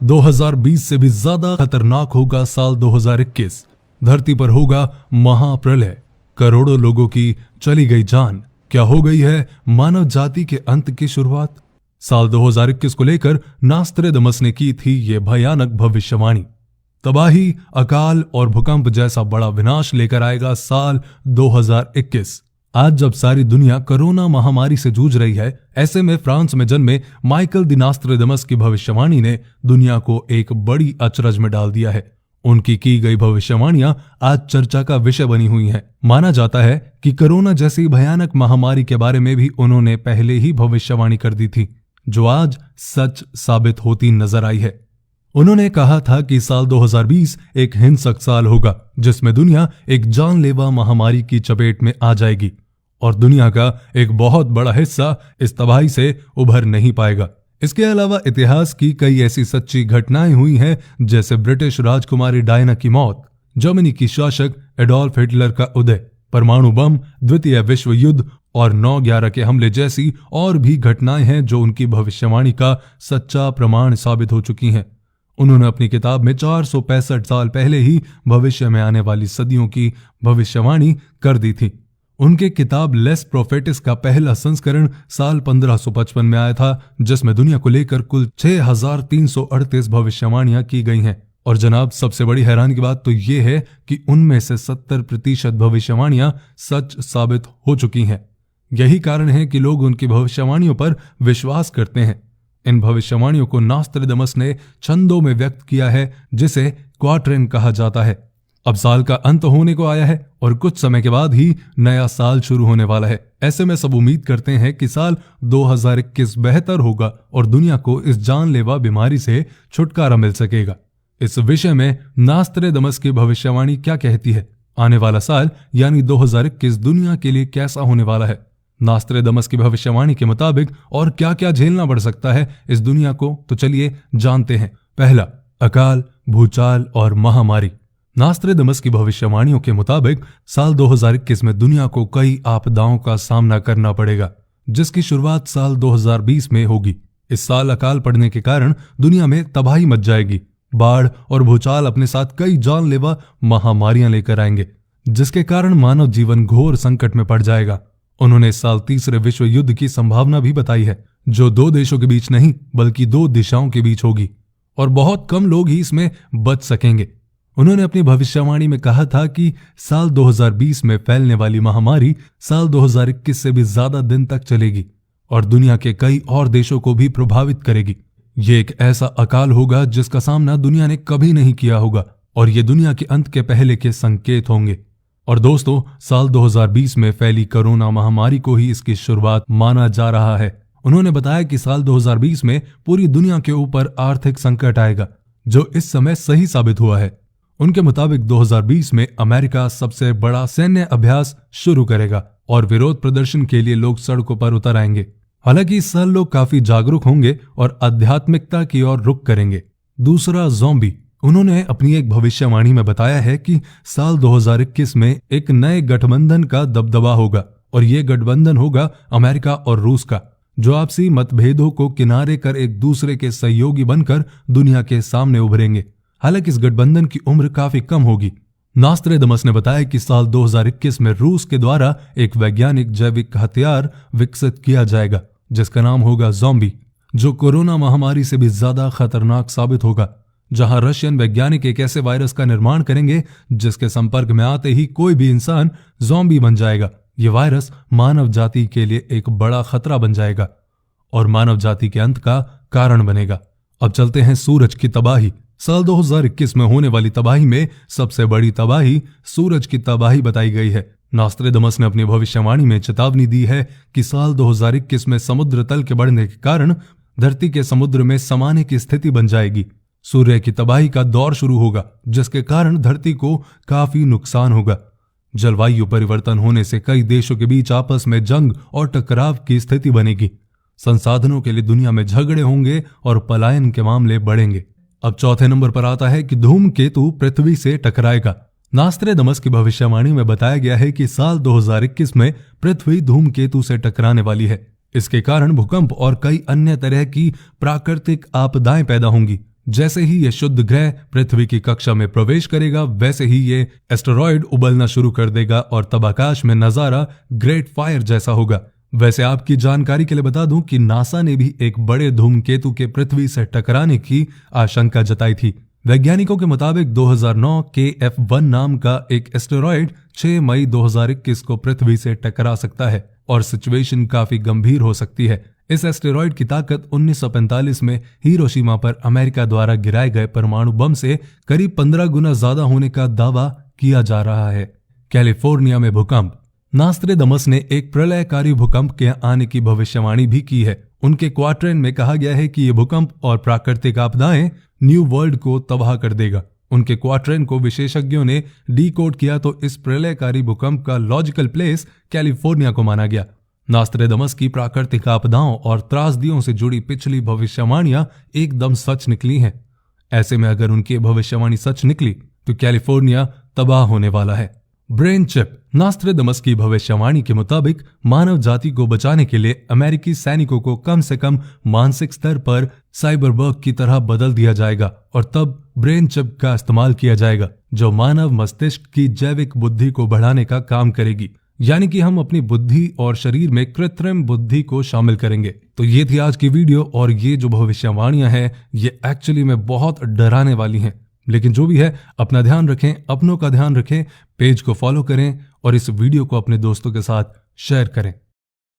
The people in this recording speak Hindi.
2020 से भी ज्यादा खतरनाक होगा साल 2021। धरती पर होगा महाप्रलय, करोड़ों लोगों की चली गई जान। क्या हो गई है मानव जाति के अंत की शुरुआत? साल 2021 को लेकर नास्ट्रेडमस ने की थी ये भयानक भविष्यवाणी। तबाही, अकाल और भूकंप जैसा बड़ा विनाश लेकर आएगा साल 2021। आज जब सारी दुनिया कोरोना महामारी से जूझ रही है, ऐसे में फ्रांस में जन्मे माइकल दी नास्ट्रेडमस की भविष्यवाणी ने दुनिया को एक बड़ी अचरज में डाल दिया है। उनकी की गई भविष्यवाणियां आज चर्चा का विषय बनी हुई हैं। माना जाता है कि कोरोना जैसी भयानक महामारी के बारे में भी उन्होंने पहले ही भविष्यवाणी कर दी थी, जो आज सच साबित होती नजर आई है। उन्होंने कहा था कि साल 2020 एक हिंसक साल होगा, जिसमें दुनिया एक जानलेवा महामारी की चपेट में आ जाएगी और दुनिया का एक बहुत बड़ा हिस्सा इस तबाही से उभर नहीं पाएगा। इसके अलावा इतिहास की कई ऐसी सच्ची घटनाएं हुई हैं, जैसे ब्रिटिश राजकुमारी डायना की मौत, जर्मनी की शासक एडोल्फ हिटलर का उदय, परमाणु बम, द्वितीय विश्व युद्ध और 9/11 के हमले जैसी और भी घटनाएं हैं जो उनकी भविष्यवाणी का सच्चा प्रमाण साबित हो चुकी हैं। उन्होंने अपनी किताब में 465 साल पहले ही भविष्य में आने वाली सदियों की भविष्यवाणी कर दी थी। उनके किताब लेस प्रोफेटिस का पहला संस्करण साल 1555 में आया था, जिसमें दुनिया को लेकर कुल 6338 भविष्यवाणियां की गई हैं। और जनाब, सबसे बड़ी हैरानी की बात तो ये है कि उनमें से 70% भविष्यवाणियां सच साबित हो चुकी हैं। यही कारण है कि लोग उनकी भविष्यवाणियों पर विश्वास करते हैं। इन भविष्यवाणियों को नास्ट्रेडमस ने छंदों में व्यक्त किया है, जिसे क्वाट्रेन कहा जाता है। अब साल का अंत होने को आया है और कुछ समय के बाद ही नया साल शुरू होने वाला है। ऐसे में सब उम्मीद करते हैं कि साल 2021 बेहतर होगा और दुनिया को इस जानलेवा बीमारी से छुटकारा मिल सकेगा। इस विषय में नास्ट्रेडमस की भविष्यवाणी क्या कहती है? आने वाला साल यानी 2021 दुनिया के लिए कैसा होने वाला है? नास्ट्रेडमस की भविष्यवाणी के मुताबिक और क्या क्या झेलना पड़ सकता है इस दुनिया को, तो चलिए जानते हैं। पहला, अकाल, भूचाल और महामारी। नास्ट्रेडमस की भविष्यवाणियों के मुताबिक साल 2021 में दुनिया को कई आपदाओं का सामना करना पड़ेगा, जिसकी शुरुआत साल 2020 में होगी। इस साल अकाल पड़ने के कारण दुनिया में तबाही मच जाएगी। बाढ़ और भूचाल अपने साथ कई जानलेवा महामारियां लेकर आएंगे, जिसके कारण मानव जीवन घोर संकट में पड़ जाएगा। उन्होंने इस साल तीसरे विश्व युद्ध की संभावना भी बताई है, जो 2 देशों के बीच नहीं बल्कि 2 दिशाओं के बीच होगी और बहुत कम लोग ही इसमें बच सकेंगे। उन्होंने अपनी भविष्यवाणी में कहा था कि साल 2020 में फैलने वाली महामारी साल 2021 से भी ज्यादा दिन तक चलेगी और दुनिया के कई और देशों को भी प्रभावित करेगी। ये एक ऐसा अकाल होगा जिसका सामना दुनिया ने कभी नहीं किया होगा और ये दुनिया के अंत के पहले के संकेत होंगे। और दोस्तों, साल 2020 में फैली कोरोना महामारी को ही इसकी शुरुआत माना जा रहा है। उन्होंने बताया कि साल 2020 में पूरी दुनिया के ऊपर आर्थिक संकट आएगा, जो इस समय सही साबित हुआ है। उनके मुताबिक 2020 में अमेरिका सबसे बड़ा सैन्य अभ्यास शुरू करेगा और विरोध प्रदर्शन के लिए लोग सड़कों पर उतर आएंगे। हालांकि इस साल लोग काफी जागरूक होंगे और आध्यात्मिकता की ओर रुख करेंगे। दूसरा, ज़ॉम्बी। उन्होंने अपनी एक भविष्यवाणी में बताया है कि साल 2021 में एक नए गठबंधन का दबदबा होगा और ये गठबंधन होगा अमेरिका और रूस का, जो आपसी मतभेदों को किनारे कर एक दूसरे के सहयोगी बनकर दुनिया के सामने उभरेंगे। हालांकि इस गठबंधन की उम्र काफी कम होगी। नास्ट्रेडमस ने बताया कि साल 2021 में रूस के द्वारा एक वैज्ञानिक जैविक हथियार विकसित किया जाएगा, जिसका नाम होगा ज़ॉम्बी, जो कोरोना महामारी से भी ज्यादा खतरनाक साबित होगा। जहां रशियन वैज्ञानिक एक ऐसे वायरस का निर्माण करेंगे जिसके संपर्क में आते ही कोई भी इंसान ज़ॉम्बी बन जाएगा। ये वायरस मानव जाति के लिए एक बड़ा खतरा बन जाएगा और मानव जाति के अंत का कारण बनेगा। अब चलते हैं सूरज की तबाही। साल 2021 में होने वाली तबाही में सबसे बड़ी तबाही सूरज की तबाही बताई गई है। नास्ट्रेडमस ने अपनी भविष्यवाणी में चेतावनी दी है कि साल 2021 में समुद्र तल के बढ़ने के कारण धरती के समुद्र में समाने की स्थिति बन जाएगी। सूर्य की तबाही का दौर शुरू होगा, जिसके कारण धरती को काफी नुकसान होगा। जलवायु परिवर्तन होने से कई देशों के बीच आपस में जंग और टकराव की स्थिति बनेगी। संसाधनों के लिए दुनिया में झगड़े होंगे और पलायन के मामले बढ़ेंगे। अब चौथे नंबर पर आता है कि धूमकेतु पृथ्वी से टकराएगा। नास्ट्रेडमस की भविष्यवाणी में बताया गया है कि साल 2021 में पृथ्वी धूमकेतु से टकराने वाली है। इसके कारण भूकंप और कई अन्य तरह की प्राकृतिक आपदाएं पैदा होंगी, जैसे ही ये शुद्ध ग्रह पृथ्वी की कक्षा में प्रवेश करेगा वैसे ही ये एस्टेरॉयड उबलना शुरू कर देगा और तब आकाश में नजारा ग्रेट फायर जैसा होगा। वैसे आपकी जानकारी के लिए बता दूं कि नासा ने भी एक बड़े धूमकेतु के पृथ्वी से टकराने की आशंका जताई थी। वैज्ञानिकों के मुताबिक 2009 KF1 नाम का एक एस्टेरॉयड 6 मई 2021 को पृथ्वी से टकरा सकता है और सिचुएशन काफी गंभीर हो सकती है। इस एस्टेरॉयड की ताकत 1945 में हिरोशिमा पर अमेरिका द्वारा गिराए गए परमाणु बम से करीब 15 गुना ज्यादा होने का दावा किया जा रहा है। कैलिफोर्निया में भूकंप। नास्ट्रेडमस ने एक प्रलयकारी भूकंप के आने की भविष्यवाणी भी की है। उनके क्वाड्रेंट में कहा गया है कि ये भूकंप और प्राकृतिक आपदाएं न्यू वर्ल्ड को तबाह कर देगा। उनके क्वाड्रेंट को विशेषज्ञों ने डिकोड किया तो इस प्रलयकारी भूकंप का लॉजिकल प्लेस कैलिफोर्निया को माना गया। नास्ट्रेडमस की प्राकृतिक आपदाओं और त्रासदियों से जुड़ी पिछली भविष्यवाणियां एकदम सच निकली हैं। ऐसे में अगर उनकी भविष्यवाणी सच निकली तो कैलिफोर्निया तबाह होने वाला है। Brain chip. नास्ट्रेडमस की भविष्यवाणी के मुताबिक मानव जाति को बचाने के लिए अमेरिकी सैनिकों को कम से कम मानसिक स्तर पर साइबरबर्ग की तरह बदल दिया जाएगा और तब ब्रेन चिप का इस्तेमाल किया जाएगा जो मानव मस्तिष्क की जैविक बुद्धि को बढ़ाने का काम करेगी। यानी कि हम अपनी बुद्धि और शरीर में कृत्रिम बुद्धि को शामिल करेंगे। तो ये थी आज की वीडियो और ये जो भविष्यवाणियां हैं ये एक्चुअली में बहुत डराने वाली हैं। लेकिन जो भी है अपना ध्यान रखें, अपनों का ध्यान रखें, पेज को फॉलो करें और इस वीडियो को अपने दोस्तों के साथ शेयर करें।